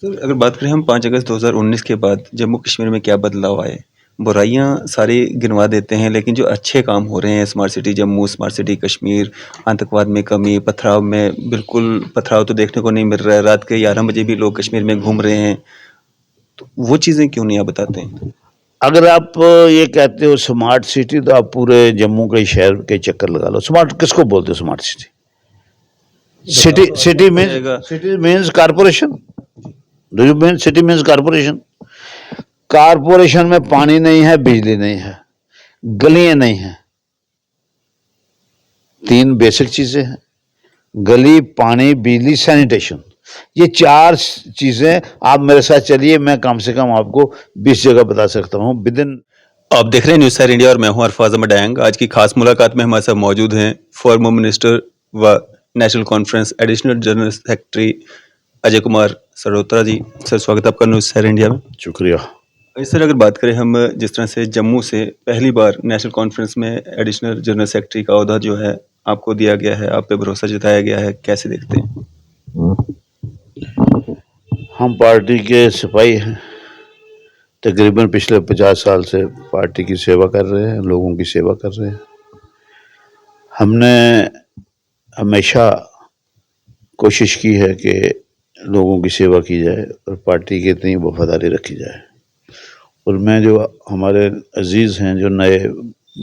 तो अगर बात करें हम 5 अगस्त 2019 के बाद जम्मू कश्मीर में क्या बदलाव आए? बुराइयाँ सारी गिनवा देते हैं, लेकिन जो अच्छे काम हो रहे हैं smart city Jammu, smart city Kashmir, आतंकवाद में कमी, पथराव में बिल्कुल पथराव तो देखने को नहीं मिल रहा है। रात के 11 बजे भी लोग कश्मीर में घूम रहे हैं। तो वो चीज़ें क्यों नहीं आप बताते हैं? अगर आप ये कहते हो स्मार्ट सिटी तो आप पूरे जम्मू के शहर के चक्कर लगा लो। स्मार्ट किसको बोलते हो स्मार्ट सिटी? सिटी बदलाव तो सिटी हो मीन्स जाएगा। City means corporation. Do you mean city means corporation? Corporation में पानी नहीं है, बिजली नहीं है, गलियां नहीं है। तीन बेसिक चीजें हैं, गली, पानी, बिजली, सैनिटेशन। ये चार चीजें आप मेरे साथ चलिए, मैं कम से कम आपको 20 जगह बता सकता हूँ विद इन। आप देख रहे हैं न्यूज़ सैर इंडिया और मैं हूं अरफाज अहमद डैंग। आज की खास मुलाकात में हमारे साथ मौजूद हैं फॉर्मर मिनिस्टर व National Conference additional general secretary Ajay Kumar Sarotra ji. Sir, स्वागत है आपका न्यूज़ सैर इंडिया में। शुक्रिया। सर, अगर बात करें हम जिस तरह से जम्मू से पहली बार नेशनल कॉन्फ्रेंस में एडिशनल जनरल सेक्रेटरी का ओहदा जो है आपको दिया गया है, आप पे भरोसा जताया गया है, कैसे देखते हैं? हम पार्टी के सिपाही हैं, तकरीबन पिछले 50 साल से पार्टी की सेवा कर रहे हैं, लोगों की सेवा कर रहे हैं। हमने हमेशा कोशिश की है कि लोगों की सेवा की जाए और पार्टी की इतनी वफादारी रखी जाए। और मैं जो हमारे अजीज़ हैं, जो नए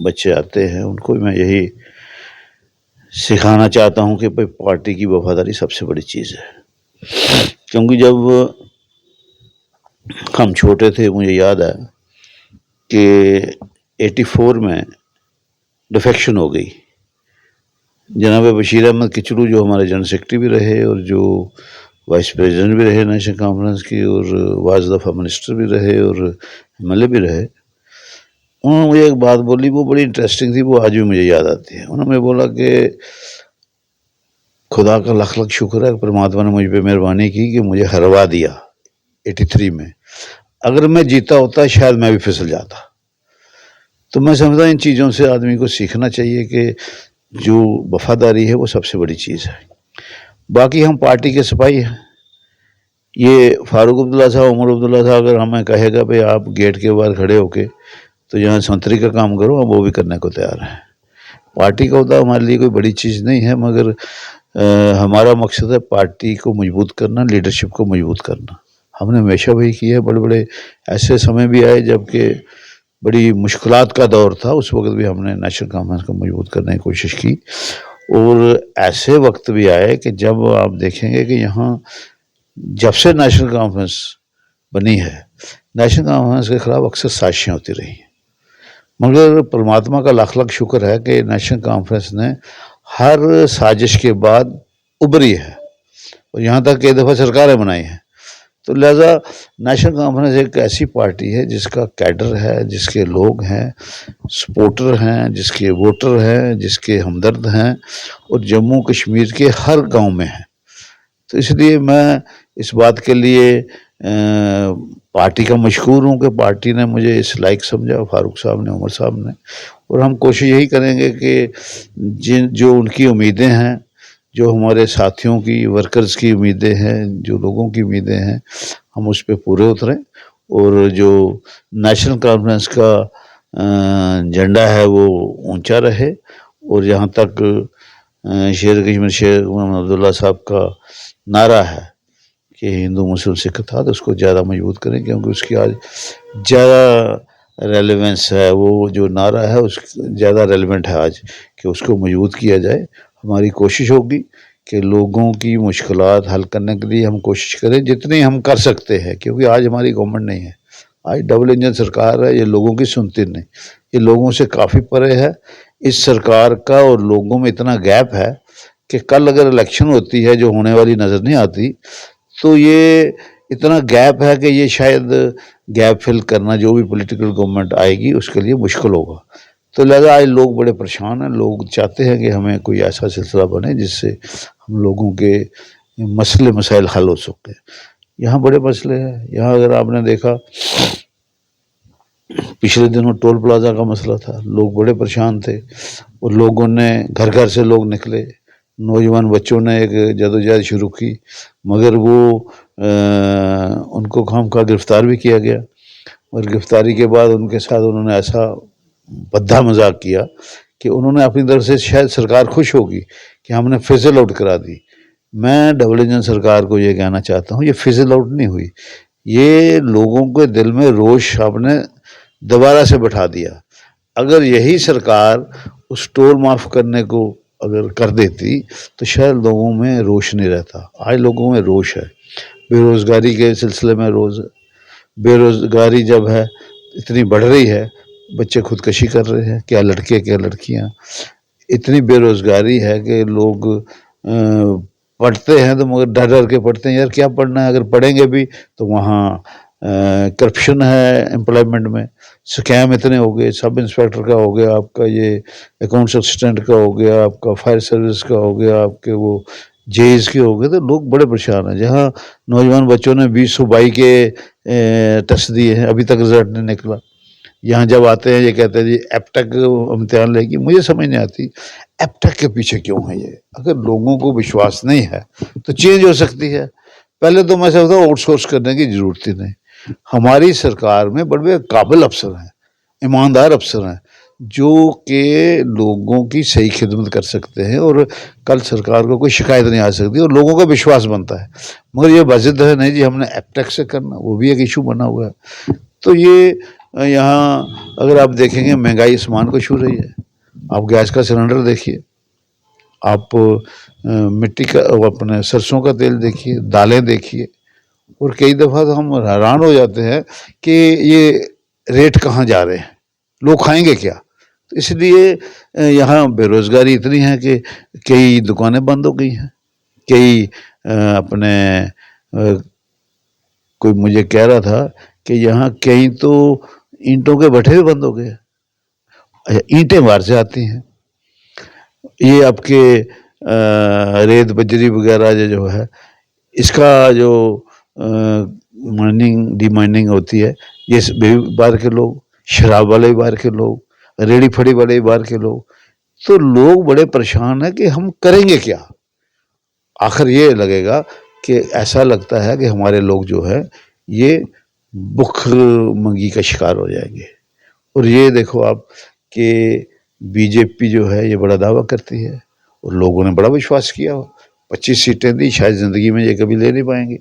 बच्चे आते हैं, उनको मैं यही सिखाना चाहता हूं कि भाई पार्टी की वफादारी सबसे बड़ी चीज़ है। क्योंकि जब हम छोटे थे, मुझे याद है कि 84 में डिफेक्शन हो गई। जनाब बशीर अहमद किचलू जो हमारे जनरल सेक्रेटरी भी रहे और जो वाइस प्रेसिडेंट भी रहे नेशनल कॉन्फ्रेंस की और वाज दफ़ा मिनिस्टर भी रहे और एमएलए भी रहे, उन्होंने मुझे एक बात बोली, वो बड़ी इंटरेस्टिंग थी, वो आज भी मुझे याद आती है। उन्होंने बोला कि खुदा का लख लख शुक्र है, परमात्मा ने मुझ पर मेहरबानी की कि मुझे हरवा दिया 83 में। अगर मैं जीता होता शायद मैं भी फिसल जाता। तो मैं समझता इन चीज़ों से आदमी को सीखना चाहिए कि जो वफादारी है वो सबसे बड़ी चीज़ है। बाकी हम पार्टी के सिपाही हैं। ये फारूक अब्दुल्ला साहब, उमर अब्दुल्ला साहब अगर हमें कहेगा भाई आप गेट के बाहर खड़े होके तो यहाँ संतरी का काम करो, हम वो भी करने को तैयार हैं। पार्टी का होता हमारे लिए कोई बड़ी चीज़ नहीं है, मगर हमारा मकसद है पार्टी को मजबूत करना, लीडरशिप को मजबूत करना। हमने हमेशा वही किया है। बड़े बड़े ऐसे समय भी आए जबकि बड़ी मुश्किलात का दौर था, उस वक्त भी हमने नेशनल कॉन्फ्रेंस को मजबूत करने की कोशिश की। और ऐसे वक्त भी आए कि जब आप देखेंगे कि यहाँ जब से नेशनल कॉन्फ्रेंस बनी है, नेशनल कॉन्फ्रेंस के खिलाफ अक्सर साजिशें होती रही हैं, मगर परमात्मा का लाख लाख शुक्र है कि नेशनल कॉन्फ्रेंस ने हर साजिश के बाद उभरी है और यहाँ तक कई दफ़ा सरकारें बनाई हैं। तो लिहाजा नेशनल कॉन्फ्रेंस एक ऐसी पार्टी है जिसका कैडर है, जिसके लोग हैं, सपोर्टर हैं, जिसके वोटर हैं, जिसके हमदर्द हैं और जम्मू कश्मीर के हर गांव में हैं। तो इसलिए मैं इस बात के लिए पार्टी का मशकूर हूँ कि पार्टी ने मुझे इस लायक समझा, फारूक साहब ने, उमर साहब ने। और हम कोशिश यही करेंगे कि जो उनकी उम्मीदें हैं, जो हमारे साथियों की, वर्कर्स की उम्मीदें हैं, जो लोगों की उम्मीदें हैं, हम उस पर पूरे उतरें और जो नेशनल कॉन्फ्रेंस का झंडा है वो ऊंचा रहे। और जहाँ तक शेर कश्मीर शेर मोहम्मद अब्दुल्ला साहब का नारा है कि हिंदू मुस्लिम सिख था, तो उसको ज़्यादा मजबूत करें, क्योंकि उसकी आज ज़्यादा रेलेवेंस है। वो जो नारा है उस ज़्यादा रेलिवेंट है आज, कि उसको मजबूत किया जाए। हमारी कोशिश होगी कि लोगों की मुश्किलात हल करने के लिए हम कोशिश करें जितनी हम कर सकते हैं, क्योंकि आज हमारी गवर्नमेंट नहीं है, आज डबल इंजन सरकार है। ये लोगों की सुनती नहीं, ये लोगों से काफ़ी परे है। इस सरकार का और लोगों में इतना गैप है कि कल अगर इलेक्शन होती है, जो होने वाली नज़र नहीं आती, तो ये इतना गैप है कि ये शायद गैप फिल करना जो भी पॉलिटिकल गवर्नमेंट आएगी उसके लिए मुश्किल होगा। तो लिहाजा आज लोग बड़े परेशान हैं। लोग चाहते हैं कि हमें कोई ऐसा सिलसिला बने जिससे हम लोगों के मसले मसाइल हल हो सके। यहाँ बड़े मसले हैं। यहाँ अगर आपने देखा, पिछले दिनों टोल प्लाजा का मसला था, लोग बड़े परेशान थे और लोगों ने घर घर से लोग निकले, नौजवान बच्चों ने एक जदोजहद शुरू की, मगर वो उनको खामखा गिरफ्तार भी किया गया, और गिरफ्तारी के बाद उनके साथ उन्होंने ऐसा भद्दा मजाक किया कि उन्होंने अपनी तरफ से, शायद सरकार खुश होगी कि हमने फिजल आउट करा दी। मैं डबल इंजन सरकार को ये कहना चाहता हूँ, ये फिजल आउट नहीं हुई, ये लोगों के दिल में रोष आपने दोबारा से बैठा दिया। अगर यही सरकार उस टोल माफ़ करने को अगर कर देती तो शायद लोगों में रोष नहीं रहता। आज लोगों में रोष है, बेरोज़गारी के सिलसिले में रोज़ बेरोज़गारी जब है इतनी बढ़ रही है, बच्चे खुदकशी कर रहे हैं, क्या लड़के क्या लड़कियां, इतनी बेरोज़गारी है कि लोग पढ़ते हैं तो मगर डर डर के पढ़ते हैं, यार क्या पढ़ना है, अगर पढ़ेंगे भी तो वहाँ करप्शन है एम्प्लॉयमेंट में, स्कैम इतने हो गए, सब इंस्पेक्टर का हो गया, आपका ये अकाउंट्स असिस्टेंट का हो गया, आपका फायर सर्विस का हो गया, आपके वो जेईस के हो गए, तो लोग बड़े परेशान हैं। जहाँ नौजवान बच्चों ने 2022 के टेस्ट दिए हैं, अभी तक रिजल्ट नहीं निकला। यहाँ जब आते हैं ये कहते हैं जी एपटेक इम्तिहान लेगी, मुझे समझ नहीं आती एपटेक के पीछे क्यों है ये। अगर लोगों को विश्वास नहीं है तो चेंज हो सकती है। पहले तो मैं समझता हूँ आउटसोर्स करने की जरूरत ही नहीं। हमारी सरकार में बड़े काबिल अफसर हैं, ईमानदार अफसर हैं, जो कि लोगों की सही खिदमत कर सकते हैं, और कल सरकार को कोई शिकायत नहीं आ सकती और लोगों का विश्वास बनता है। मगर ये वजह है नहीं जी हमने एपटेक से करना, वो भी एक इशू बना हुआ है। तो ये यहाँ अगर आप देखेंगे महंगाई आसमान को छू रही है। आप गैस का सिलेंडर देखिए, आप मिट्टी का अपने सरसों का तेल देखिए, दालें देखिए, और कई दफ़ा तो हम हैरान हो जाते हैं कि ये रेट कहाँ जा रहे हैं, लोग खाएंगे क्या। तो इसलिए यहाँ बेरोज़गारी इतनी है कि कई दुकानें बंद हो गई हैं, कई अपने कोई मुझे कह रहा था कि यहाँ कहीं तो ईंटों के भट्ठे भी बंद हो गए। अच्छा, ईंटें बाहर से आती हैं, ये आपके रेत बजरी वगैरह जो है, इसका जो माइनिंग डी माइनिंग होती है, ये भी बाहर के लोग, शराब वाले भी बाहर के लोग, रेड़ी फड़ी वाले भी बाहर के लोग। तो लोग बड़े परेशान हैं कि हम करेंगे क्या। आखिर ये लगेगा कि ऐसा लगता है कि हमारे लोग जो है ये भुखमंगी का शिकार हो जाएंगे। और ये देखो आप कि बीजेपी जो है ये बड़ा दावा करती है और लोगों ने बड़ा विश्वास किया, 25 सीटें दी, शायद ज़िंदगी में ये कभी ले नहीं पाएंगे।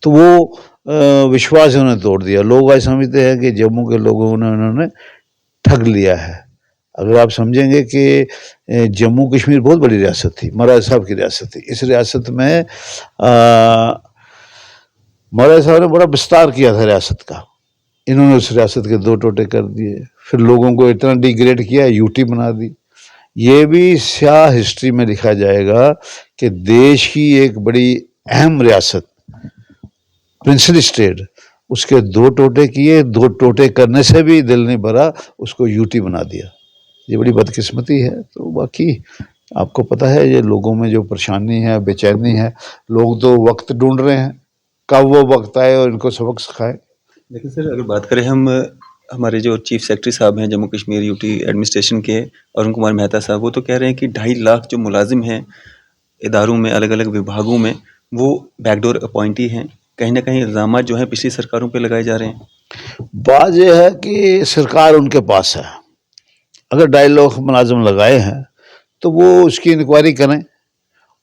तो वो विश्वास उन्होंने तोड़ दिया। लोग आज समझते हैं कि जम्मू के लोगों ने उन्होंने ठग लिया है। अगर आप समझेंगे कि जम्मू कश्मीर बहुत बड़ी रियासत थी, महाराजा साहब की रियासत थी, इस रियासत में महाराजा साहब ने बड़ा विस्तार किया था रियासत का, इन्होंने उस रियासत के 2 टोटे कर दिए, फिर लोगों को इतना डिग्रेड किया, यूटी बना दी। ये भी स्याह हिस्ट्री में लिखा जाएगा कि देश की एक बड़ी अहम रियासत प्रिंसली स्टेट, उसके 2 टोटे किए, 2 टोटे करने से भी दिल नहीं भरा, उसको यूटी बना दिया। ये बड़ी बदकिस्मती है। तो बाकी आपको पता है ये लोगों में जो परेशानी है, बेचैनी है, लोग तो वक्त ढूंढ रहे हैं कब वो वक्त आए और इनको सबक सिखाए। लेकिन सर अगर बात करें हम हमारे जो चीफ सेक्रेटरी साहब हैं जम्मू कश्मीर यूटी एडमिनिस्ट्रेशन के, अरुण कुमार मेहता साहब, वो तो कह रहे हैं कि 2.5 लाख जो मुलाजिम हैं इदारों में, अलग अलग विभागों में, वो बैकडोर अपॉइंटी हैं। कहीं ना कहीं इल्ज़ाम जो हैं पिछली सरकारों पे लगाए जा रहे हैं। बात यह है कि सरकार उनके पास है, अगर 2.5 लाख मुलाजिम लगाए हैं तो वो उसकी इंक्वायरी करें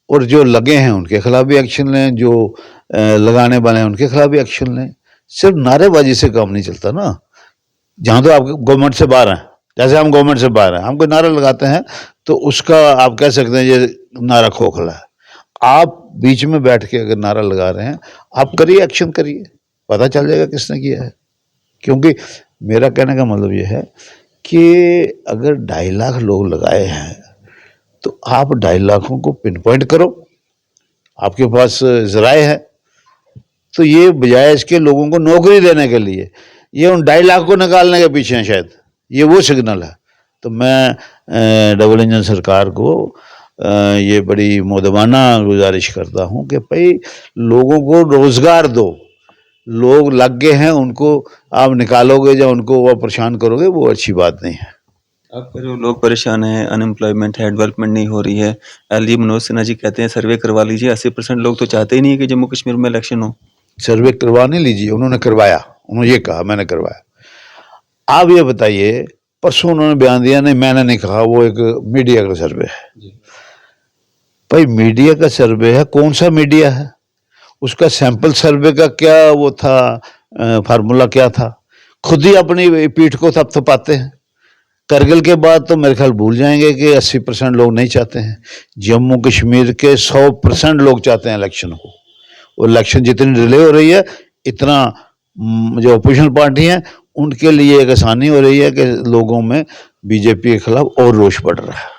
और जो लगे हैं उनके खिलाफ भी एक्शन लें, जो लगाने वाले हैं उनके खिलाफ भी एक्शन लें। सिर्फ नारेबाजी से काम नहीं चलता ना। जहाँ तो आप गवर्नमेंट से बाहर हैं, जैसे हम गवर्नमेंट से बाहर हैं, हम कोई नारा लगाते हैं तो उसका आप कह सकते हैं ये नारा खोखला है। आप बीच में बैठ के अगर नारा लगा रहे हैं, आप करिए, एक्शन करिए, पता चल जाएगा किसने किया है। क्योंकि मेरा कहने का मतलब ये है कि अगर 2.5 लाख लोग लगाए हैं तो आप 2.5 लाखों को पिन पॉइंट करो, आपके पास ज़राए है। तो ये बजाय इसके लोगों को नौकरी देने के लिए ये उन 2.5 लाख को निकालने के पीछे हैं, शायद ये वो सिग्नल है। तो मैं डबल इंजन सरकार को ये बड़ी मुदबाना गुजारिश करता हूँ कि भाई लोगों को रोज़गार दो। लोग लग गए हैं, उनको आप निकालोगे या उनको वो परेशान करोगे, वो अच्छी बात नहीं है। आप कह रहे हो लोग परेशान हैं, अनएम्प्लॉयमेंट है, डेवलपमेंट नहीं हो रही है। एलजी मनोज सिन्हा जी कहते हैं सर्वे करवा लीजिए, 80% लोग तो चाहते ही नहीं है कि जम्मू कश्मीर में इलेक्शन हो। सर्वे करवाने लीजिए, उन्होंने करवाया, उन्होंने ये कहा मैंने करवाया। आप ये बताइए, परसों उन्होंने बयान दिया नहीं मैंने नहीं कहा, वो एक मीडिया का सर्वे है। भाई मीडिया का सर्वे है, कौन सा मीडिया है? उसका सैंपल सर्वे का क्या वो था, फार्मूला क्या था? खुद ही अपनी पीठ को थपथपाते हैं। करगिल के बाद तो मेरे ख्याल भूल जाएंगे कि 80% लोग नहीं चाहते हैं। जम्मू कश्मीर के 100% लोग चाहते हैं इलेक्शन को। और इलेक्शन जितनी डिले हो रही है, इतना जो अपोजिशन पार्टी हैं उनके लिए एक आसानी हो रही है कि लोगों में बीजेपी के खिलाफ और रोष बढ़ रहा है।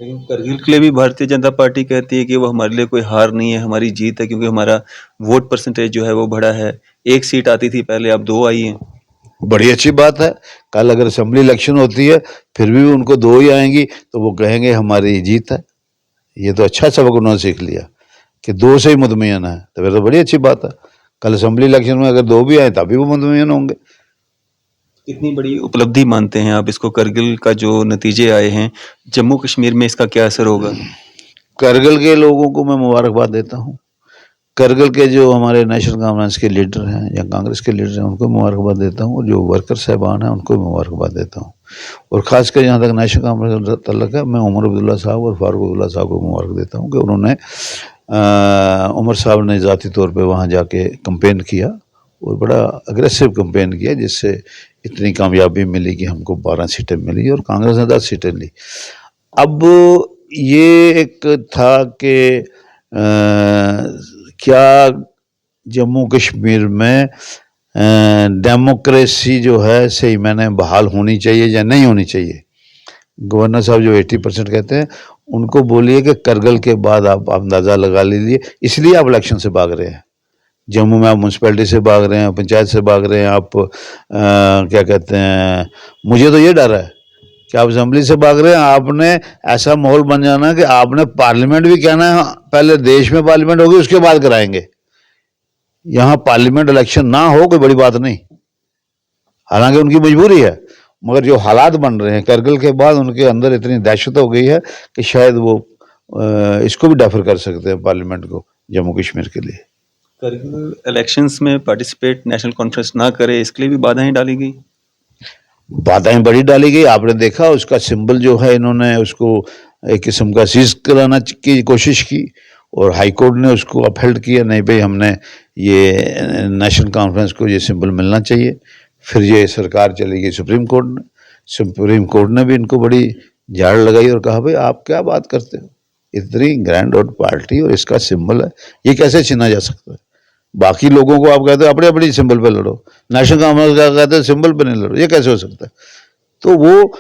लेकिन करगिल के लिए भी भारतीय जनता पार्टी कहती है कि वो हमारे लिए कोई हार नहीं है, हमारी जीत है, क्योंकि हमारा वोट परसेंटेज जो है वो बढ़ा है। 1 सीट आती थी पहले, अब 2 आई हैं। बड़ी अच्छी बात है। कल अगर असेंबली इलेक्शन होती है फिर भी उनको 2 ही आएंगी तो वो कहेंगे हमारी जीत है। ये तो अच्छा सबक उन्होंने सीख लिया कि 2 से ही मुतमईन है, तो फिर तो बड़ी अच्छी बात है। कल असेंबली इलेक्शन में अगर 2 भी आए तभी वो मुतमईन होंगे। कितनी बड़ी उपलब्धि मानते हैं आप इसको, करगिल का जो नतीजे आए हैं, जम्मू कश्मीर में इसका क्या असर होगा? करगिल के लोगों को मैं मुबारकबाद देता हूँ। करगिल के जो हमारे नेशनल कॉन्फ्रेंस के लीडर हैं या कांग्रेस के लीडर हैं उनको मुबारकबाद देता हूँ, और जो वर्कर साहबान हैं उनको मुबारकबाद देता हूँ। और ख़ासकर जहाँ तक नेशनल कॉन्फ्रेंस का तल्लक है, मैं उमर अब्दुल्ला साहब और फारूक अब्दुल्ला साहब को मुबारक देता हूँ कि उन्होंने उमर साहब ने ज़ाती तौर पे वहाँ जाके कंपेन किया और बड़ा अग्रेसिव कंपेन किया, जिससे इतनी कामयाबी मिली कि हमको 12 सीटें मिली और कांग्रेस ने 10 सीटें ली। अब ये एक था कि क्या जम्मू कश्मीर में डेमोक्रेसी जो है सही मैंने बहाल होनी चाहिए या नहीं होनी चाहिए? गवर्नर साहब जो 80% कहते हैं, उनको बोलिए कि करगिल के बाद आप अंदाज़ा लगा लीजिए, इसलिए आप इलेक्शन से भाग रहे हैं। जम्मू में आप म्यूनसिपैलिटी से भाग रहे हैं, पंचायत से भाग रहे हैं, आप क्या कहते हैं, मुझे तो ये डर है कि आप असेंबली से भाग रहे हैं। आपने ऐसा माहौल बन जाना कि आपने पार्लियामेंट भी कहना है, पहले देश में पार्लियामेंट होगी उसके बाद कराएंगे। यहाँ पार्लियामेंट इलेक्शन ना हो कोई बड़ी बात नहीं, हालांकि उनकी मजबूरी है, मगर जो हालात बन रहे हैं करगिल के बाद उनके अंदर इतनी दहशत हो गई है कि शायद वो इसको भी डेफर कर सकते हैं पार्लियामेंट को जम्मू कश्मीर के लिए। करगिल इलेक्शंस में पार्टिसिपेट नेशनल कॉन्फ्रेंस ना करे, इसके लिए भी बाधाएं डाली गई। बाधाएं बड़ी डाली गई, आपने देखा उसका सिंबल जो है इन्होंने उसको एक किस्म का सीज कराना की कोशिश की और हाई कोर्ट ने उसको अपहेल्ड किया, नहीं भाई हमने ये नेशनल कॉन्फ्रेंस को ये सिंबल मिलना चाहिए। फिर ये सरकार चली गई सुप्रीम कोर्ट में, सुप्रीम कोर्ट ने भी इनको बड़ी झाड़ लगाई और कहा भाई आप क्या बात करते हो, इतनी ग्रैंड ओल्ड पार्टी और इसका सिंबल है, ये कैसे छीना जा सकता है? बाकी लोगों को आप कहते हो अपने अपनी सिंबल पे लड़ो, नेशनल कॉन्फ्रेंस का कहते हो सिंबल पे नहीं लड़ो, ये कैसे हो सकता है? तो वो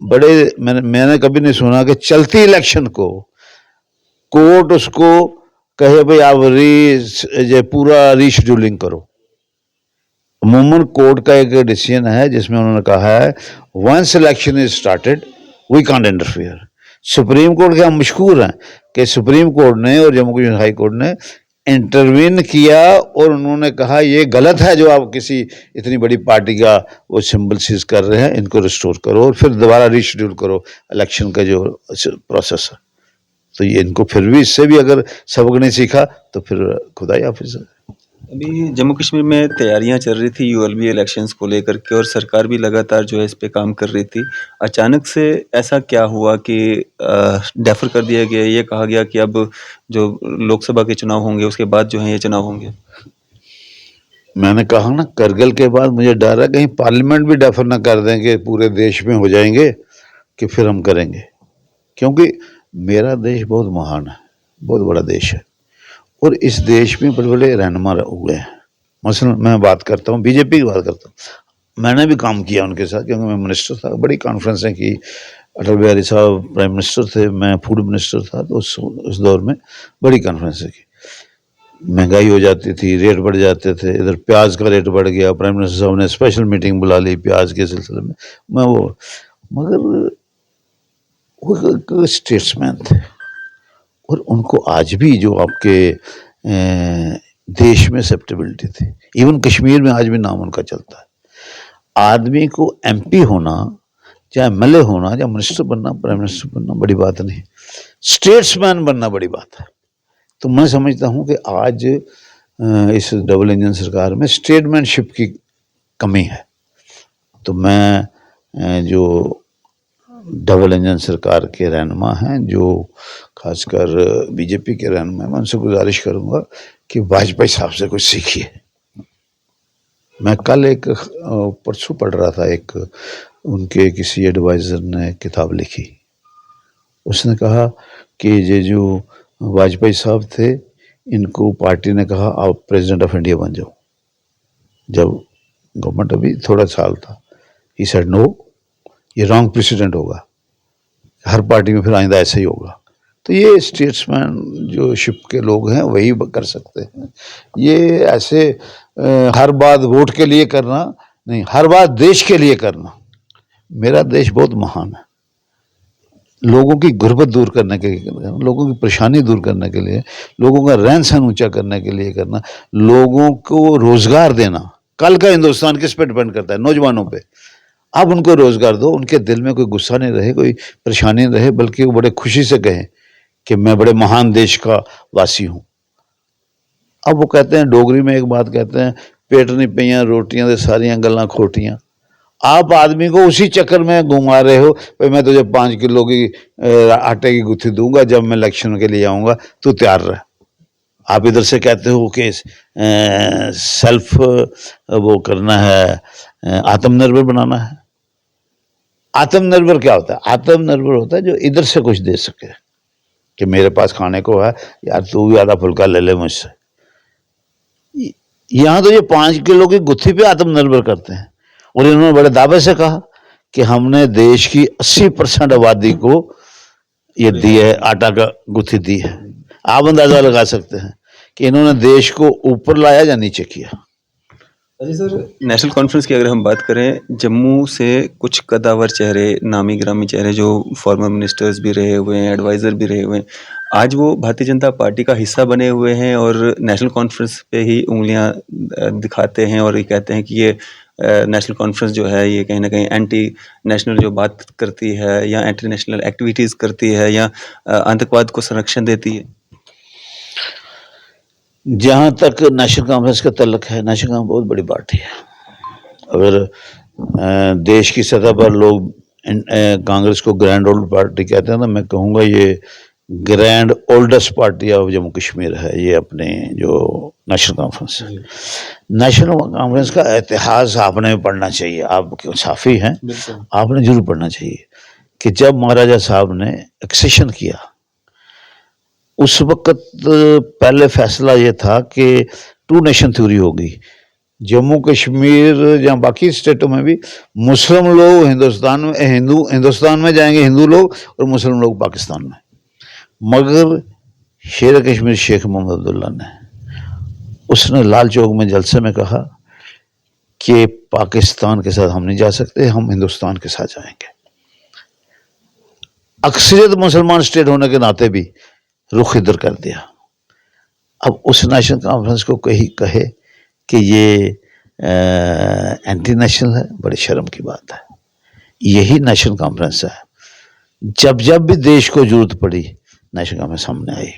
बड़े मैंने कभी नहीं सुना कि चलती इलेक्शन को कोर्ट उसको कहे भाई आप पूरा रीशेड्यूलिंग करो। अमूमन कोर्ट का एक डिसीजन है जिसमें उन्होंने कहा है once election is started we can't interfere. Supreme court के हम मशहूर हैं कि सुप्रीम कोर्ट ने और जम्मू कश्मीर हाई कोर्ट ने इंटरवीन किया और उन्होंने कहा ये गलत है जो आप किसी इतनी बड़ी पार्टी का वो सिंबल सीज कर रहे हैं, इनको रिस्टोर करो और फिर दोबारा रीशेड्यूल करो इलेक्शन का जो प्रोसेस है। तो ये इनको फिर भी इससे भी अगर सबक नहीं सीखा तो फिर खुदाई हाफिज़ है। अभी जम्मू कश्मीर में तैयारियां चल रही थी यूएलबी इलेक्शंस को लेकर के, और सरकार भी लगातार जो है इस पे काम कर रही थी। अचानक से ऐसा क्या हुआ कि डेफर कर दिया गया, ये कहा गया कि अब जो लोकसभा के चुनाव होंगे उसके बाद जो है ये चुनाव होंगे? मैंने कहा ना करगिल के बाद मुझे डर है कहीं पार्लियामेंट भी डेफर ना कर दें कि पूरे देश में हो जाएंगे कि फिर हम करेंगे, क्योंकि मेरा देश बहुत महान है, बहुत बड़ा देश है और इस देश में बड़े बड़े रहनुमा हुए हैं। मसलन मैं बात करता हूँ बीजेपी की बात करता हूँ, मैंने भी काम किया उनके साथ क्योंकि मैं मिनिस्टर था, बड़ी कॉन्फ्रेंसें की। अटल बिहारी साहब प्राइम मिनिस्टर थे, मैं फूड मिनिस्टर था, तो उस दौर में बड़ी कॉन्फ्रेंसें की। महंगाई हो जाती थी, रेट बढ़ जाते थे, इधर प्याज का रेट बढ़ गया, प्राइम मिनिस्टर साहब ने स्पेशल मीटिंग बुला ली प्याज के सिलसिले में। मैं वो मगर वो स्टेट्समैन थे और उनको आज भी जो आपके देश में एक्सेप्टेबिलिटी थी, इवन कश्मीर में आज भी नाम उनका चलता है। आदमी को एमपी होना चाहे एमएलए होना या मिनिस्टर बनना, प्राइम मिनिस्टर बनना बड़ी बात नहीं, स्टेट्समैन बनना बड़ी बात है। तो मैं समझता हूँ कि आज इस डबल इंजन सरकार में स्टेटमैनशिप की कमी है। तो मैं जो डबल इंजन सरकार के रहनुमा हैं, जो खासकर बीजेपी के रहनुमा हैं, मैं उनसे गुजारिश करूंगा कि वाजपेयी साहब से कुछ सीखिए। मैं कल एक परसों पढ़ रहा था, एक उनके किसी एडवाइज़र ने किताब लिखी, उसने कहा कि ये जो वाजपेयी साहब थे, इनको पार्टी ने कहा आप प्रेसिडेंट ऑफ इंडिया बन जाओ, जब गवर्नमेंट अभी थोड़ा साल था। ही सेड नो, ये रॉन्ग प्रेसिडेंट होगा, हर पार्टी में फिर आइंदा ऐसा ही होगा। तो ये स्टेट्समैन जो शिप के लोग हैं वही कर सकते हैं। ये ऐसे हर बात वोट के लिए करना नहीं, हर बात देश के लिए करना। मेरा देश बहुत महान है, लोगों की गुर्बत दूर करने के लिए, लोगों की परेशानी दूर करने के लिए, लोगों का रहन सहन ऊंचा करने के लिए करना, लोगों को रोजगार देना। कल का हिंदुस्तान किस पे डिपेंड करता है? नौजवानों पे। आप उनको रोजगार दो, उनके दिल में कोई गुस्सा नहीं रहे, कोई परेशानी नहीं रहे, बल्कि वो बड़े खुशी से कहें कि मैं बड़े महान देश का वासी हूं। अब वो कहते हैं, डोगरी में एक बात कहते हैं, पेट नहीं पियां रोटियां ते सारियां गल्लां खोटियां। आप आदमी को उसी चक्कर में घुमा रहे हो, भाई मैं तुझे 5 किलो की आटे की गुत्थी दूंगा, जब मैं इलेक्शन के लिए आऊंगा तू तैयार रह। आप इधर से कहते हो कि सेल्फ वो करना है, आत्मनिर्भर बनाना है। आत्मनिर्भर क्या होता है? आत्मनिर्भर होता है जो इधर से कुछ दे सके, कि मेरे पास खाने को है यार, तू भी आधा फुल्का ले ले मुझसे। यहाँ तो ये 5 किलो की गुत्थी पे आत्मनिर्भर करते हैं। और इन्होंने बड़े दावे से कहा कि हमने देश की 80% आबादी को ये दी है, आटा का गुत्थी दी है। आप अंदाजा लगा सकते हैं कि इन्होंने देश को ऊपर लाया या नीचे किया। अच्छा सर, नेशनल कॉन्फ्रेंस की अगर हम बात करें, जम्मू से कुछ कदावर चेहरे, नामी गिरामी चेहरे जो फॉर्मर मिनिस्टर्स भी रहे हुए हैं, एडवाइज़र भी रहे हुए हैं, आज वो भारतीय जनता पार्टी का हिस्सा बने हुए हैं और नेशनल कॉन्फ्रेंस पे ही उंगलियां दिखाते हैं और ये कहते हैं कि ये नेशनल कॉन्फ्रेंस जो है ये कहीं ना कहीं एंटी नेशनल जो बात करती है या एंटी नेशनल एक्टिविटीज़ करती है या आतंकवाद को संरक्षण देती है। जहाँ तक नेशनल कॉन्फ्रेंस का तल्लक है, नेशनल कॉन्फ्रेंस बहुत बड़ी पार्टी है। अगर देश की सतह पर लोग कांग्रेस को ग्रैंड ओल्ड पार्टी कहते हैं, तो मैं कहूँगा ये grand oldest party of Jammu Kashmir है, ये अपने जो नेशनल कॉन्फ्रेंस है। नेशनल कॉन्फ्रेंस का इतिहास आपने पढ़ना चाहिए, आप साफ़ी हैं, आपने जरूर पढ़ना चाहिए कि जब महाराजा साहब ने एक्सेशन किया, उस वक्त पहले फैसला ये था कि 2 नेशन थ्योरी होगी। जम्मू कश्मीर या बाकी स्टेटों में भी मुस्लिम लोग हिंदुस्तान में जाएंगे, हिंदू लोग, और मुस्लिम लोग पाकिस्तान में। मगर शेर कश्मीर शेख मोहम्मद अब्दुल्ला ने, उसने लाल चौक में जलसे में कहा कि पाकिस्तान के साथ हम नहीं जा सकते, हम हिंदुस्तान के साथ जाएंगे। अक्सरियत मुसलमान स्टेट होने के नाते भी रुख इधर कर दिया। अब उस नेशनल कॉन्फ्रेंस को कहे कि ये एंटी नेशनल है, बड़ी शर्म की बात है। यही नेशनल कॉन्फ्रेंस है, जब जब भी देश को जरूरत पड़ी नेशनल कॉन्फ्रेंस सामने आई।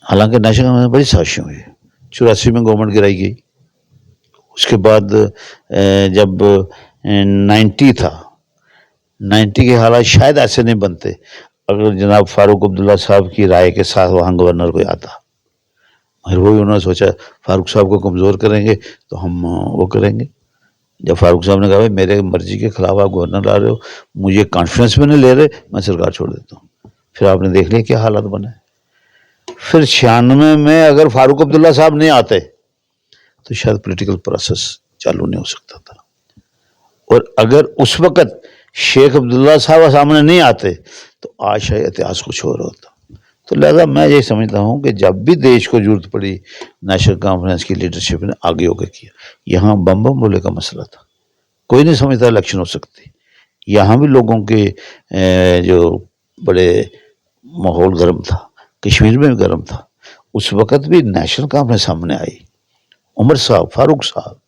हालांकि नेशनल कॉन्फ्रेंस बड़ी साजिशें हुई। 84 में गवर्नमेंट गिराई गई, उसके बाद जब 90 था, 90 के हालात शायद ऐसे नहीं बनते अगर जनाब फारूक अब्दुल्ला साहब की राय के साथ वहाँ गवर्नर कोई आता। और वही उन्होंने सोचा फारूक साहब को कमज़ोर करेंगे तो हम वो करेंगे। जब फारूक साहब ने कहा भाई मेरे मर्जी के खिलाफ आप गवर्नर ला रहे हो, मुझे कॉन्फ्रेंस में नहीं ले रहे, मैं सरकार छोड़ देता हूँ। फिर आपने देख लिया क्या हालात बने। फिर 96 में अगर फारूक अब्दुल्ला साहब नहीं आते तो शायद पॉलिटिकल प्रोसेस चालू नहीं हो सकता था। और अगर उस वक्त शेख अब्दुल्ला साहब सामने नहीं आते तो आज शायद इतिहास कुछ और होता। तो लिहाजा मैं ये समझता हूँ कि जब भी देश को जरूरत पड़ी नेशनल कॉन्फ्रेंस की लीडरशिप ने आगे होकर किया। यहाँ बम बोले का मसला था, कोई नहीं समझता इलेक्शन हो सकती। यहाँ भी लोगों के जो बड़े माहौल गर्म था, कश्मीर में भी गर्म था। उस वक़्त भी नेशनल कॉन्फ्रेंस सामने आई, उमर साहब, फारूक साहब,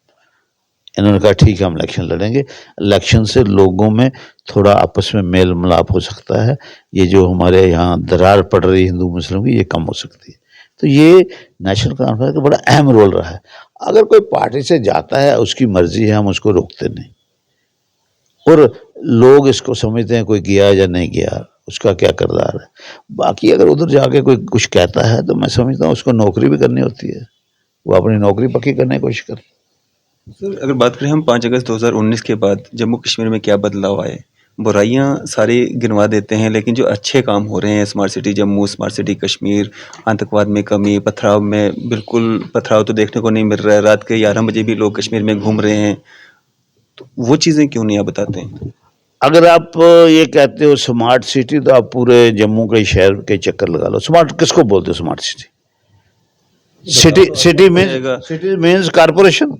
इन्होंने कहा ठीक है हम इलेक्शन लड़ेंगे, इलेक्शन से लोगों में थोड़ा आपस में मेल मिलाप हो सकता है, ये जो हमारे यहाँ दरार पड़ रही है हिंदू मुस्लिम की ये कम हो सकती है। तो ये नेशनल कॉन्फ्रेंस का बड़ा अहम रोल रहा है। अगर कोई पार्टी से जाता है उसकी मर्जी है, हम उसको रोकते नहीं, और लोग इसको समझते हैं कोई गया या नहीं गया उसका क्या किरदार है। बाकी अगर उधर जाके कोई कुछ कहता है तो मैं समझता हूँ उसको नौकरी भी करनी होती है, वो अपनी नौकरी पक्की करने की कोशिश करे। सर अगर बात करें हम 5 अगस्त 2019 के बाद जम्मू कश्मीर में क्या बदलाव आए, बुराइयां सारी गिनवा देते हैं लेकिन जो अच्छे काम हो रहे हैं smart city Jammu, smart city Kashmir, आतंकवाद में कमी, पथराव में बिल्कुल पथराव तो देखने को नहीं मिल रहा है, रात के 11 बजे भी लोग कश्मीर में घूम रहे हैं, तो वो चीज़ें क्यों नहीं आप बताते हैं? अगर आप ये कहते हो स्मार्ट सिटी तो आप पूरे जम्मू के शहर के चक्कर लगा लो। स्मार्ट किसको बोलते हो smart city? City means corporation.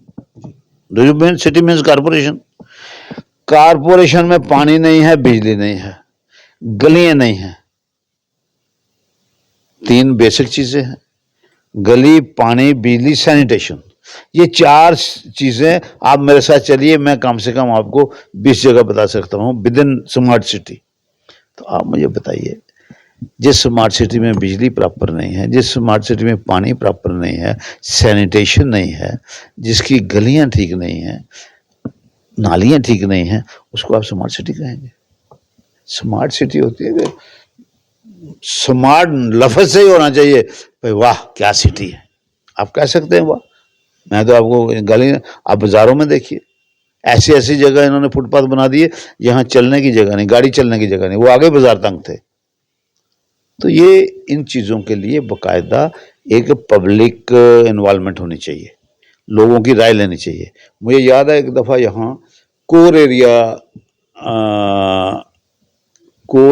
Do you mean city means corporation? Corporation में पानी नहीं है, बिजली नहीं है, गलियां नहीं हैं, 3 बेसिक चीजें हैं, गली, पानी, बिजली, सैनिटेशन। ये 4 चीजें आप मेरे साथ चलिए, मैं कम से कम आपको 20 जगह बता सकता हूँ विद इन स्मार्ट सिटी। तो आप मुझे बताइए, जिस स्मार्ट सिटी में बिजली प्रॉपर नहीं है, जिस स्मार्ट सिटी में पानी प्रॉपर नहीं है, सैनिटेशन नहीं है, जिसकी गलियां ठीक नहीं हैं, नालियां ठीक नहीं हैं, उसको आप स्मार्ट सिटी कहेंगे? स्मार्ट सिटी होती है कि स्मार्ट लफ्ज से ही होना चाहिए भाई, वाह क्या सिटी है, आप कह सकते हैं वाह। मैं तो आपको गली, आप बाजारों में देखिए, ऐसी ऐसी जगह इन्होंने फुटपाथ बना दिए जहाँ चलने की जगह नहीं, गाड़ी चलने की जगह नहीं, वो आगे बाजार तंग थे। तो ये इन चीज़ों के लिए बाकायदा एक पब्लिक इन्वॉल्वमेंट होनी चाहिए, लोगों की राय लेनी चाहिए। मुझे याद है एक दफ़ा यहाँ कोर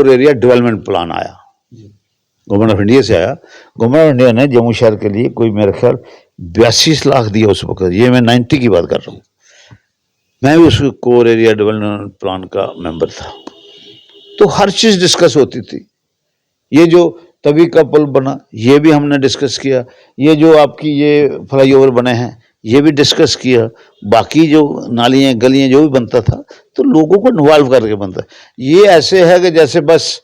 एरिया डेवलपमेंट प्लान आया, गवर्नमेंट ऑफ इंडिया से आया। गवर्नमेंट ऑफ इंडिया ने जम्मू शहर के लिए कोई मेरे ख्याल 82 लाख दिया उस वक्त, ये मैं 90 की बात कर रहा हूँ। मैं भी उस कोर एरिया डेवलपमेंट प्लान का मेंबर था। तो हर चीज़ डिस्कस होती थी। ये जो तभी का पुल बना ये भी हमने डिस्कस किया, ये जो आपकी ये फ्लाईओवर बने हैं ये भी डिस्कस किया, बाकी जो नालियाँ गलियाँ जो भी बनता था तो लोगों को इन्वॉल्व करके बनता। ये ऐसे है कि जैसे बस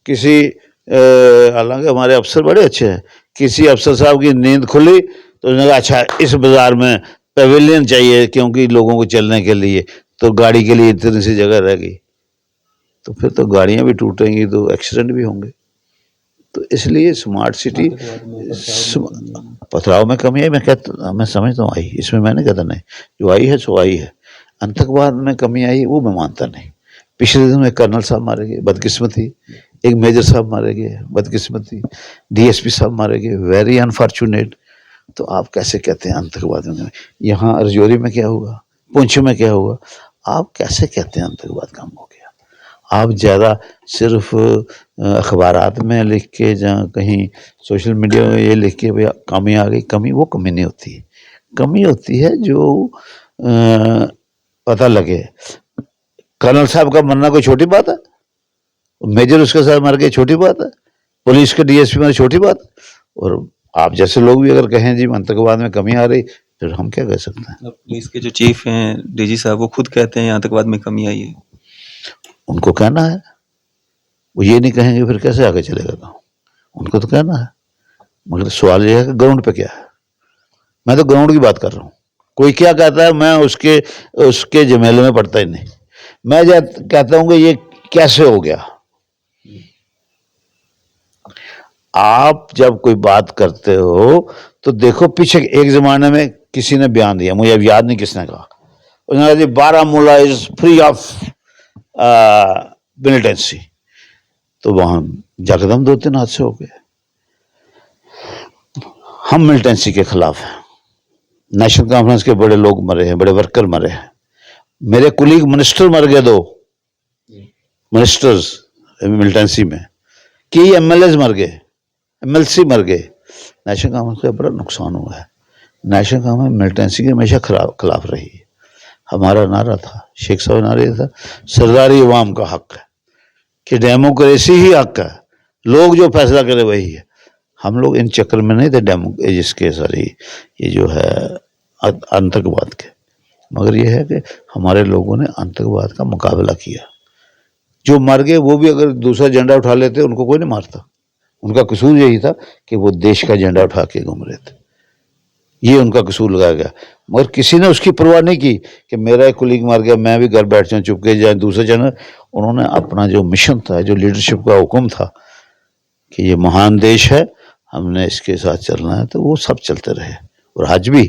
किसी, हालांकि हमारे अफसर बड़े अच्छे हैं, किसी अफसर साहब की नींद खुली तो उसने कहा अच्छा इस बाज़ार में पेविलियन चाहिए क्योंकि लोगों को चलने के लिए, तो गाड़ी के लिए इतनी सी जगह रह गई, तो फिर तो गाड़ियाँ भी टूटेंगी तो एक्सीडेंट भी होंगे। तो इसलिए स्मार्ट सिटी, पथराव में कमी आई, मैं समझता हूँ आई, इसमें मैंने कहता नहीं, जो आई है सो आई है। आतंकवाद में कमी आई वो मैं मानता नहीं। पिछले दिनों एक कर्नल साहब मारे गए, बदकिस्मती, एक मेजर साहब मारे गए, बदकिस्मती, डीएसपी साहब मारे गए, वेरी अनफॉर्चुनेट। तो आप कैसे कहते हैं आतंकवाद में? यहाँ रजौरी में क्या हुआ, पुंछ में क्या हुआ, आप कैसे कहते हैं आतंकवाद कम हो गया? आप ज़्यादा सिर्फ अखबारात में लिख के जहाँ कहीं सोशल मीडिया में ये लिख के भैया कमी आ गई, कमी वो कमी नहीं होती है। कमी होती है जो पता लगे। कर्नल साहब का मरना कोई छोटी बात है? मेजर उसके साथ मर गए छोटी बात है? पुलिस के डीएसपी मर छोटी बात? और आप जैसे लोग भी अगर कहें जी आतंकवाद में कमी आ रही, फिर हम क्या कह सकते हैं? पुलिस के जो चीफ हैं डीजी साहब वो खुद कहते हैं आतंकवाद में कमी आई है। उनको कहना है, वो ये नहीं कहेंगे फिर कैसे आगे चलेगा काम? उनको तो कहना है। मगर सवाल ये है कि ग्राउंड पे क्या है? मैं तो ग्राउंड की बात कर रहा हूँ। कोई क्या कहता है मैं उसके झमेले में पड़ता ही नहीं। मैं कहता हूँ कि ये कैसे हो गया। आप जब कोई बात करते हो तो देखो पीछे एक जमाने में किसी ने बयान दिया, मुझे अब याद नहीं किसने कहा, उसने कहा जी Baramulla is free of militancy, तो वहां जकदम 2-3 हादसे हो गए। हम मिलिटेंसी के खिलाफ हैं। नेशनल कॉन्फ्रेंस के बड़े लोग मरे हैं, बड़े वर्कर मरे हैं, मेरे कुलीग मिनिस्टर मर गए, 2 मिनिस्टर्स मिलिटेंसी में, कई एमएलएज मर गए, एमएलसी मर गए। नेशनल कॉन्फ्रेंस का बड़ा नुकसान हुआ है। नेशनल कॉन्फ्रेंस मिलिटेंसी के हमेशा खिलाफ रही है। हमारा नारा था, शेख साहब नारा था, सरदारी अवाम का हक है, कि डेमोक्रेसी ही हक है, लोग जो फैसला करे वही है। हम लोग इन चक्कर में नहीं थे जिसके सारी ये जो है आतंकवाद के, मगर यह है कि हमारे लोगों ने आतंकवाद का मुकाबला किया। जो मर गए वो भी अगर दूसरा झंडा उठा लेते उनको कोई नहीं मारता। उनका कसूर यही था कि वो देश का झंडा उठा के घूम रहे थे, ये उनका कसूर लगाया गया। मगर किसी ने उसकी परवाह नहीं की कि मेरा एक कुलीग मार गया, मैं भी घर बैठ जाऊँ चुपके जाए दूसरे जन। उन्होंने अपना जो मिशन था, जो लीडरशिप का हुक्म था कि ये महान देश है, हमने इसके साथ चलना है, तो वो सब चलते रहे और आज भी।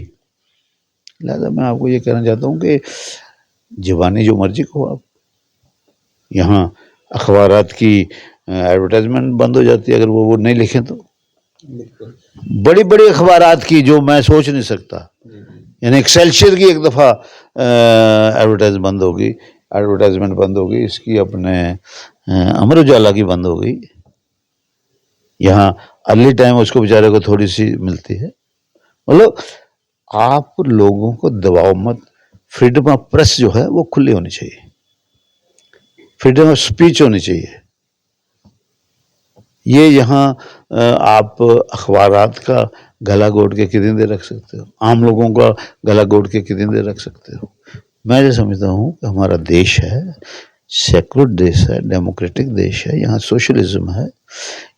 लिहाजा मैं आपको ये कहना चाहता हूँ कि जवानी जो मर्जी को आप, यहाँ अखबारात की एडवर्टाइजमेंट बंद हो जाती है अगर वो नहीं लिखें तो। बड़ी बड़ी अखबारात की जो मैं सोच नहीं सकता, यानी एक्सेल्शियर की एक दफ़ा एडवर्टाइजमेंट बंद होगी, इसकी अपने अमर उजाला की बंद हो गई। यहाँ अर्ली टाइम उसको बेचारे को थोड़ी सी मिलती है। मतलब आप लोगों को दबाव मत। फ्रीडम ऑफ प्रेस जो है वो खुली होनी चाहिए, फ्रीडम ऑफ स्पीच होनी चाहिए। ये यहाँ आप अखबारात का गला घोट के कितनी देर रख सकते हो, आम लोगों का गला घोट के कितनी देर रख सकते हो। मैं ये समझता हूँ कि हमारा देश है, सेकुलर देश है, डेमोक्रेटिक देश है, यहाँ सोशलिज्म है,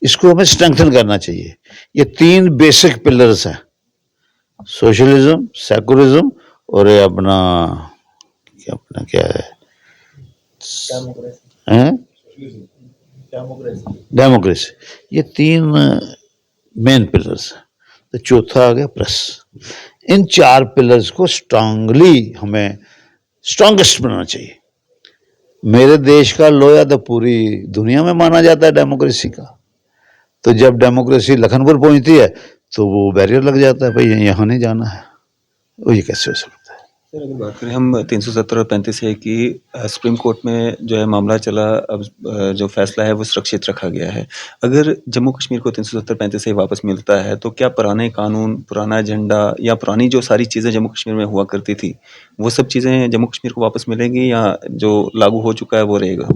इसको हमें स्ट्रेंथन करना चाहिए। ये तीन बेसिक पिलर्स हैं, सोशलिज्म, सेकुलरिज्म और ये अपना क्या है, डेमोक्रेसी। ये तीन मेन पिलर्स हैं। तो चौथा आ गया प्रेस। इन चार पिलर्स को स्ट्रांगली हमें स्ट्रांगेस्ट बनाना चाहिए। मेरे देश का लोया तो पूरी दुनिया में माना जाता है डेमोक्रेसी का। तो जब डेमोक्रेसी लखनपुर पहुंचती है तो वो बैरियर लग जाता है, भाई यहाँ नहीं जाना है। वो ये कैसे हो सकता है? सर अगर बात करें हम 370 और 35A की, सुप्रीम कोर्ट में जो है मामला चला, अब जो फैसला है वो सुरक्षित रखा गया है। अगर जम्मू कश्मीर को 370-35A वापस मिलता है तो क्या पुराने कानून, पुराना एजेंडा या पुरानी जो सारी चीज़ें जम्मू कश्मीर में हुआ करती थी वो सब चीज़ें जम्मू कश्मीर को वापस मिलेंगी या जो लागू हो चुका है वो रहेगा?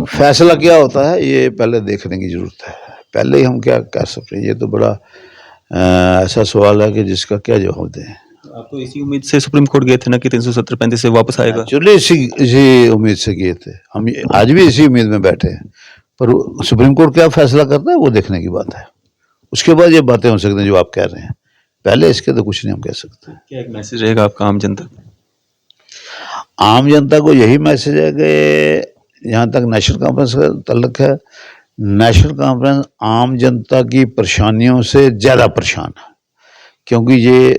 फैसला क्या होता है ये पहले देखने की जरूरत है। पहले ही हम क्या कर सकते हैं, ये तो बड़ा ऐसा सवाल है कि जिसका क्या जवाब दें। आप तो इसी उम्मीद से सुप्रीम कोर्ट गए थे ना कि 370-35A वापस आएगा? एक्चुअली इसी उम्मीद से गए थे हम, आज भी इसी उम्मीद में बैठे हैं। पर सुप्रीम कोर्ट क्या फैसला करता है वो देखने की बात है। उसके बाद ये बातें हो सकती हैं जो आप कह रहे हैं, पहले इसके तो कुछ नहीं हम कह सकते। क्या एक मैसेज रहेगा आपका आम जनता? आम जनता को यही मैसेज है कि जहाँ तक नेशनल कॉन्फ्रेंस का तल्लक है, नेशनल कॉन्फ्रेंस आम जनता की परेशानियों से ज़्यादा परेशान है, क्योंकि ये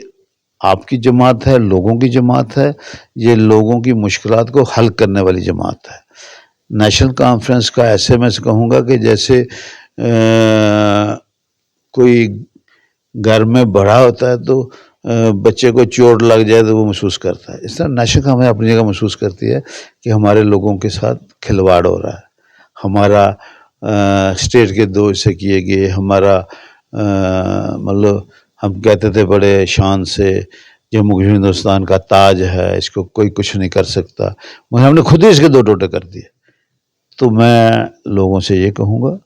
आपकी जमात है, लोगों की जमात है, ये लोगों की मुश्किलात को हल करने वाली जमात है। नेशनल कॉन्फ्रेंस का ऐसे मैं कहूँगा कि जैसे कोई घर में बड़ा होता है तो बच्चे को चोट लग जाए तो वो महसूस करता है, इस तरह नेशनल कॉन्फ्रेंस अपनी जगह महसूस करती है कि हमारे लोगों के साथ खिलवाड़ हो रहा है। हमारा स्टेट के दो हिस्से किए गए, हमारा मतलब हम कहते थे बड़े शान से जम्मू कश्मीर हिंदुस्तान का ताज है, इसको कोई कुछ नहीं कर सकता, मगर हमने खुद ही इसके दो टोटे कर दिए। तो मैं लोगों से ये कहूँगा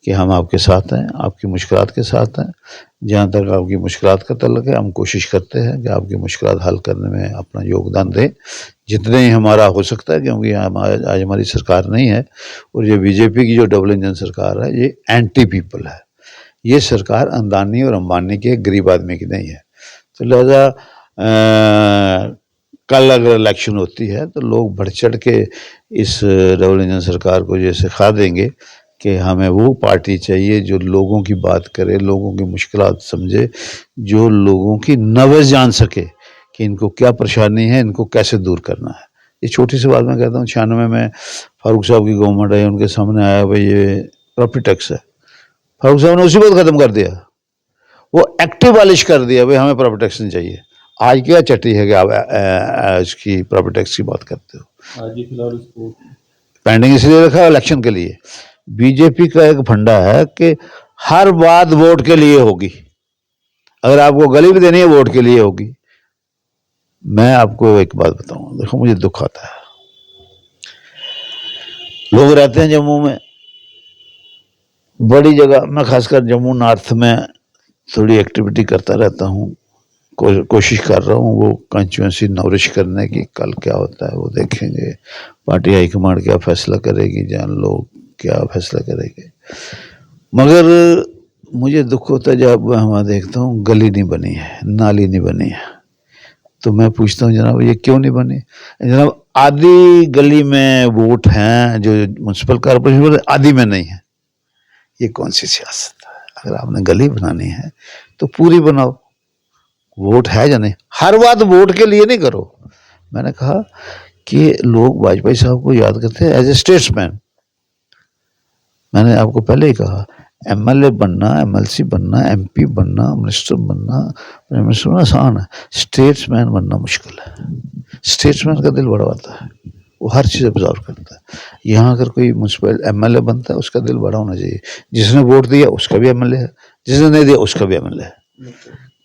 कि हम आपके साथ हैं, आपकी मुश्किलात के साथ हैं। जहाँ तक आपकी मुश्किलात का तल्लुक है, हम कोशिश करते हैं कि आपकी मुश्किलात हल करने में अपना योगदान दें, जितने ही हमारा हो सकता है, क्योंकि आज हमारी सरकार नहीं है और ये बीजेपी की जो डबल इंजन सरकार है ये एंटी पीपल है। ये सरकार अंदानी और अंबानी के गरीब आदमी की नहीं है। तो लिहाजा कल अगर इलेक्शन होती है तो लोग बढ़ चढ़ के इस डबल इंजन सरकार को ये सिखा देंगे कि हमें वो पार्टी चाहिए जो लोगों की बात करे, लोगों की मुश्किलात समझे, जो लोगों की नब्ज़ जान सके कि इनको क्या परेशानी है, इनको कैसे दूर करना है। ये छोटी सी बात मैं कहता हूँ, 96 में फारूक साहब की गवर्नमेंट आई, उनके सामने आया भाई ये प्रॉपर्टी टैक्स है, फारूक साहब ने उसी वक्त ख़त्म कर दिया, वो एक्टिव वालिश कर दिया, भाई हमें प्रॉपर्टी टैक्स नहीं चाहिए। आज क्या चट्टी है कि आप इसकी प्रॉपर्टी टैक्स की बात करते हो? आज फिलहाल उसको पेंडिंग इसलिए रखा है इलेक्शन के लिए। बीजेपी का एक फंडा है कि हर बात वोट के लिए होगी, अगर आपको गली भी देनी है वोट के लिए होगी। मैं आपको एक बात बताऊं, देखो मुझे दुख आता है, लोग रहते हैं जम्मू में बड़ी जगह, मैं खासकर जम्मू नॉर्थ में थोड़ी एक्टिविटी करता रहता हूँ, कोशिश कर रहा हूँ वो कंस्टिट्यूंसी नॉरिश करने की। कल क्या होता है वो देखेंगे, पार्टी हाईकमांड क्या फैसला करेगी, जान लोग क्या फैसला करेंगे। मगर मुझे दुख होता है जब मैं वहाँ देखता हूँ गली नहीं बनी है, नाली नहीं बनी है, तो मैं पूछता हूँ जनाब ये क्यों नहीं बनी। जनाब आधी गली में वोट हैं जो म्यूनसिपल कॉर्पोरेशन, आधी में नहीं है। ये कौन सी सियासत है? अगर आपने गली बनानी है तो पूरी बनाओ। वोट है या नहीं, हर बात वोट के लिए नहीं करो। मैंने कहा कि लोग वाजपेयी साहब को याद करते हैं एज ए स्टेट्समैन। मैंने आपको पहले ही कहा एमएलए बनना, एमएलसी बनना, एमपी बनना, मिनिस्टर बनना, प्राइम मिनिस्टर बनना आसान है, स्टेट्समैन बनना मुश्किल है। स्टेट्समैन का दिल बड़ा होता है, वो हर चीज़ ऑब्जर्व करता है। यहाँ अगर कोई म्यूनसिपल एमएलए बनता है उसका दिल बड़ा होना चाहिए। जिसने वोट दिया उसका भी एमएलए है, जिसने नहीं दिया उसका भी एमएलए है।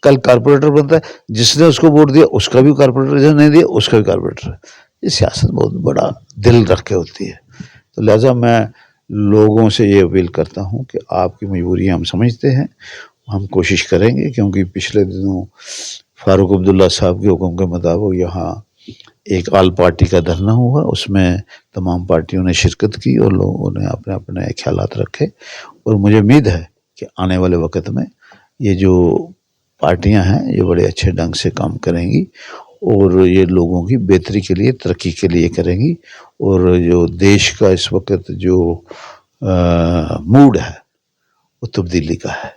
कल कारपोरेटर बनता है, जिसने उसको वोट दिया उसका भी कारपोरेटर, जिसने नहीं दिया उसका भी कारपोरेटर है। ये सियासत बहुत बड़ा दिल रख के होती है। तो लिहाजा मैं लोगों से ये अपील करता हूँ कि आपकी मजबूरियाँ हम समझते हैं, हम कोशिश करेंगे, क्योंकि पिछले दिनों फारूक अब्दुल्ला साहब के हुक्म के मुताबिक यहाँ एक आल पार्टी का धरना हुआ, उसमें तमाम पार्टियों ने शिरकत की और लोगों ने अपने अपने ख्यालात रखे। और मुझे उम्मीद है कि आने वाले वक्त में ये जो पार्टियां हैं ये बड़े अच्छे ढंग से काम करेंगी और ये लोगों की बेहतरी के लिए, तरक्की के लिए करेंगी। और जो देश का इस वक्त जो मूड है वो तब्दीली का है।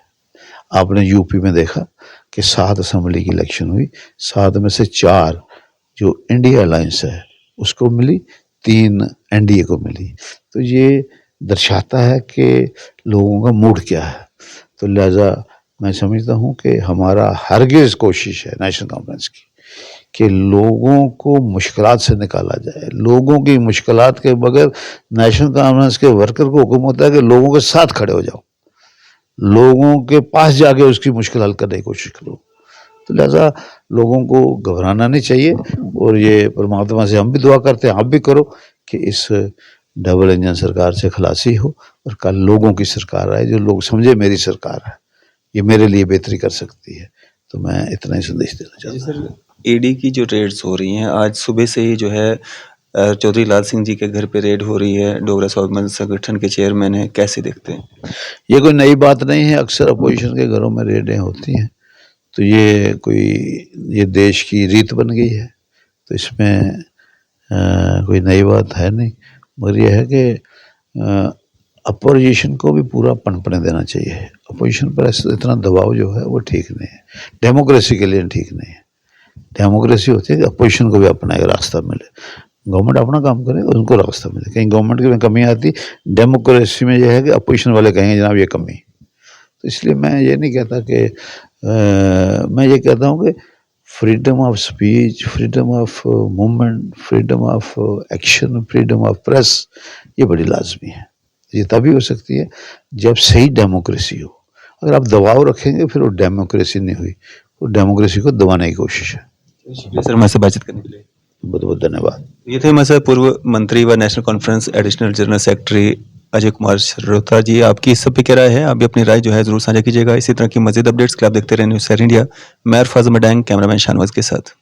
आपने यूपी में देखा कि 7 असेंबली की इलेक्शन हुई, 7 में से 4 जो इंडिया अलायंस है उसको मिली, 3 एनडीए को मिली। तो ये दर्शाता है कि लोगों का मूड क्या है। तो लिहाजा मैं समझता हूँ कि हमारा हरगिज़ कोशिश है नेशनल कॉन्फ्रेंस की कि लोगों को मुश्किलात से निकाला जाए। लोगों की मुश्किलात के बगैर नेशनल कॉन्फ्रेंस के वर्कर को हुक्म होता है कि लोगों के साथ खड़े हो जाओ, लोगों के पास जाके उसकी मुश्किल हल करने की कोशिश करो। तो लिहाजा लोगों को घबराना नहीं चाहिए। और ये परमात्मा से हम भी दुआ करते हैं, आप भी करो कि इस डबल इंजन सरकार से खलासी हो और कल लोगों की सरकार आए, जो लोग समझे मेरी सरकार है, ये मेरे लिए बेहतरी कर सकती है। तो मैं इतना ही संदेश देना चाहता हूँ। सर, ईडी की जो रेड्स हो रही हैं, आज सुबह से ही जो है चौधरी लाल सिंह जी के घर पे रेड हो रही है, डोगरा स्वाभिमान संगठन के चेयरमैन है, कैसे देखते हैं? ये कोई नई बात नहीं है, अक्सर अपोजिशन के घरों में रेडें होती हैं। तो ये देश की रीत बन गई है, तो इसमें कोई नई बात है नहीं। मगर यह है कि अपोजिशन को भी पूरा पनपने देना चाहिए। अपोजिशन पर इतना दबाव जो है वो ठीक नहीं है, डेमोक्रेसी के लिए ठीक नहीं है। डेमोक्रेसी होती है कि अपोजिशन को भी अपना एक रास्ता मिले, गवर्नमेंट अपना काम करे और उनको रास्ता मिले। कहीं गवर्नमेंट की में कमी आती, डेमोक्रेसी में यह है कि अपोजिशन वाले कहेंगे जनाब ये कमी। तो इसलिए मैं ये नहीं कहता कि मैं ये कहता हूँ कि freedom of speech, freedom of movement, freedom of action, freedom of press ये बड़ी लाजमी है। ये तभी हो सकती है जब सही डेमोक्रेसी हो। अगर आप दबाव रखेंगे फिर वो डेमोक्रेसी नहीं हुई, वो डेमोक्रेसी को दबाने की कोशिश है। शुक्रिया सर हमारे से बातचीत करने के लिए। बहुत बहुत धन्यवाद। ये थे हमारे साथ पूर्व मंत्री व National Conference additional general secretary Ajay Kumar श्रोता जी। आपकी इस सब पे क्या राय है? आप भी अपनी राय जो है जरूर साझा कीजिएगा। इसी तरह की मजीद अपडेट्स के लिए आप देखते रहे न्यूज़ इंडिया। मैं अरफाज मडैंग, कैमरामैन शाहनवाज के साथ।